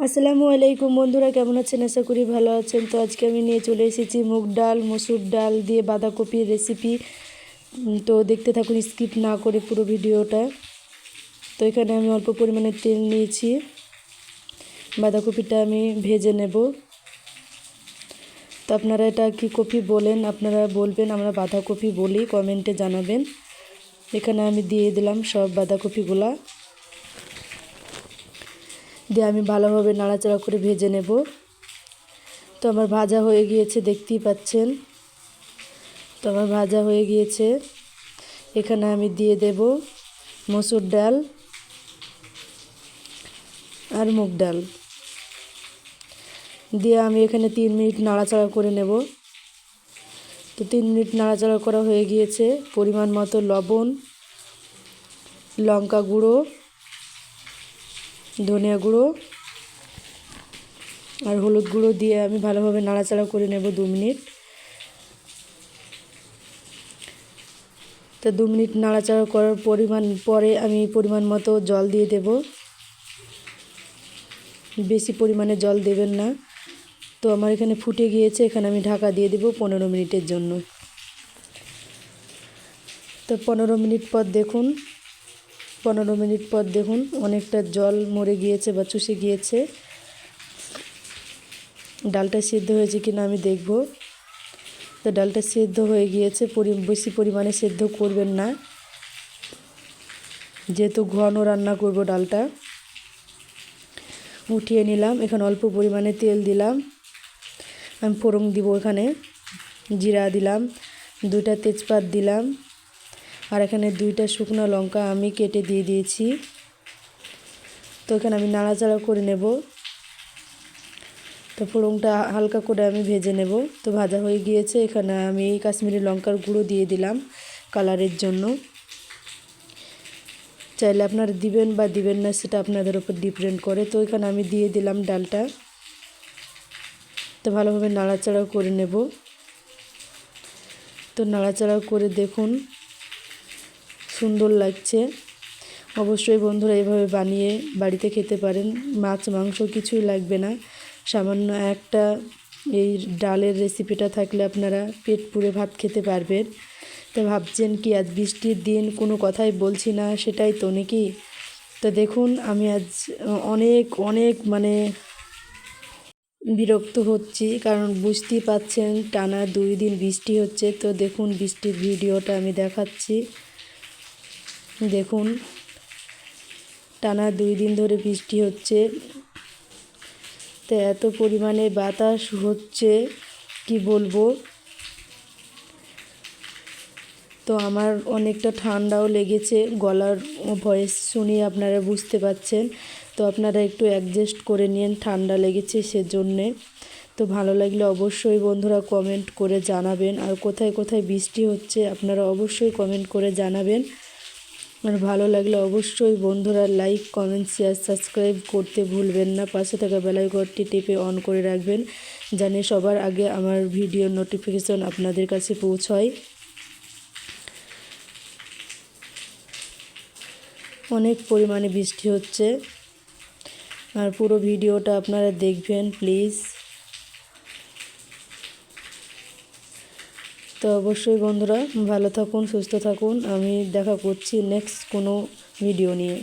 আসসালামু আলাইকুম বন্ধুরা, কেমন আছেন? আশা করি ভালো আছেন। তো আজকে আমি নিয়ে চলে এসেছি মুগ ডাল মসুর ডাল দিয়ে বাঁধাকপির রেসিপি। তো দেখতে থাকুন, স্কিপ না করে পুরো ভিডিওটা। তো এখানে আমি অল্প পরিমাণে তেল নিয়েছি, বাঁধাকপিটা আমি ভেজে নেব। তো আপনারা এটা কি কপি বলেন? আপনারা বলবেন, আমরা বাঁধাকপি বলি, কমেন্টে জানাবেন। এখানে আমি দিয়ে দিলাম সব বাঁধাকপিগুলা, দিয়ে আমি ভালোভাবে নাড়াচাড়া করে ভেজে নেব। তো আমার ভাজা হয়ে গিয়েছে, দেখতেই পাচ্ছেন। তো আমার ভাজা হয়ে গিয়েছে। এখানে আমি দিয়ে দেব মসুর ডাল আর মুগ ডাল দিয়ে আমি এখানে 3 মিনিট নাড়াচাড়া করে নেব। তো 3 মিনিট নাড়াচাড়া করা হয়ে গিয়েছে। পরিমাণ মতো লবণ, লঙ্কা গুঁড়ো, ধনিয়া গুঁড়ো আর হলুদ গুঁড়ো দিয়ে আমি ভালোভাবে নাড়াচাড়া করে নেব 2 মিনিট। তো 2 মিনিট নাড়াচাড়া করার পরে আমি পরিমাণ মতো জল দিয়ে দেব। বেশি পরিমাণে জল দেবেন না। তো আমার এখানে ফুটে গিয়েছে, এখানে আমি ঢাকা দিয়ে দেব 15 মিনিটের জন্য। তো 15 মিনিট পর দেখুন, 15 মিনিট পর দেখুন অনেকটা জল মরে গিয়েছে বা চুষে গিয়েছে। ডালটা সিদ্ধ হয়েছে কিনা আমি দেখব। তো ডালটা সিদ্ধ হয়ে গিয়েছে। বেশি পরিমাণে সিদ্ধ করবেন না, যেহেতু ঘন রান্না করব ডালটা। উঠিয়ে নিলাম। এখানে অল্প পরিমাণে তেল দিলাম, আমি ফোড়ন দিব। এখানে জিরা দিলাম, 2টা তেজপাত দিলাম, আর এখানে 2টা শুকনো লঙ্কা আমি কেটে দিয়ে দিয়েছি। তো এখানে আমি নাড়াচাড়া করে নেব। তো ফোড়নটা হালকা করে আমি ভেজে নেব। তো ভাজা হয়ে গিয়েছে। এখানে আমি কাশ্মীরি লঙ্কার গুঁড়ো দিয়ে দিলাম কালারের জন্য। চাইলে আপনারা দিবেন বা দিবেন না, সেটা আপনাদের উপর ডিপেন্ড করে। তো এখানে আমি দিয়ে দিলাম ডালটা। তো ভালোভাবে নাড়াচাড়া করে নেব। তো নাড়াচাড়া করে দেখুন সুন্দর লাগছে। অবশ্যই বন্ধুরা এভাবে বানিয়ে বাড়িতে খেতে পারেন। মাছ মাংস কিছুই লাগবে না, সামান্য একটা এই ডালের রেসিপিটা থাকলে আপনারা পেট পুরে ভাত খেতে পারবেন। তো ভাবছেন কি আজ বৃষ্টির দিন কোনো কথাই বলছি না, সেটাই তো নাকি? তো দেখুন আমি আজ অনেক অনেক মানে বিরক্ত হচ্ছি, কারণ বুঝতেই পাচ্ছেন টানা 2 দিন বৃষ্টি হচ্ছে। তো দেখুন বৃষ্টির ভিডিওটা আমি দেখাচ্ছি। দেখুন টানা 2 দিন ধরে বৃষ্টি হচ্ছে। তো এত পরিমাণে বাতাস হচ্ছে কি বলবো। তো আমার অনেকটা ঠান্ডাও লেগেছে, গলার ভয়েস শুনিয়ে আপনারা বুঝতে পাচ্ছেন। তো আপনারা একটু অ্যাডজাস্ট করে নিন, ঠান্ডা লেগেছে সেজন্যে। তো ভালো লাগলে অবশ্যই বন্ধুরা কমেন্ট করে জানাবেন। আর কোথায় কোথায় বৃষ্টি হচ্ছে আপনারা অবশ্যই কমেন্ট করে জানাবেন। আর ভালো লাগলে অবশ্যই বন্ধুরা লাইক, কমেন্ট, শেয়ার, সাবস্ক্রাইব করতে ভুলবেন না। পাশে থাকা বেল আইকনটি টিপে অন করে রাখবেন, জানি সবার আগে আমার ভিডিওর নোটিফিকেশন আপনাদের কাছে পৌঁছয়। অনেক পরিমাণে বৃষ্টি হচ্ছে, আর পুরো ভিডিওটা আপনারা দেখবেন প্লিজ। তো অবশ্যই বন্ধুরা ভালো থাকুন, সুস্থ থাকুন। আমি দেখা করছি নেক্সট কোনো ভিডিও নিয়ে।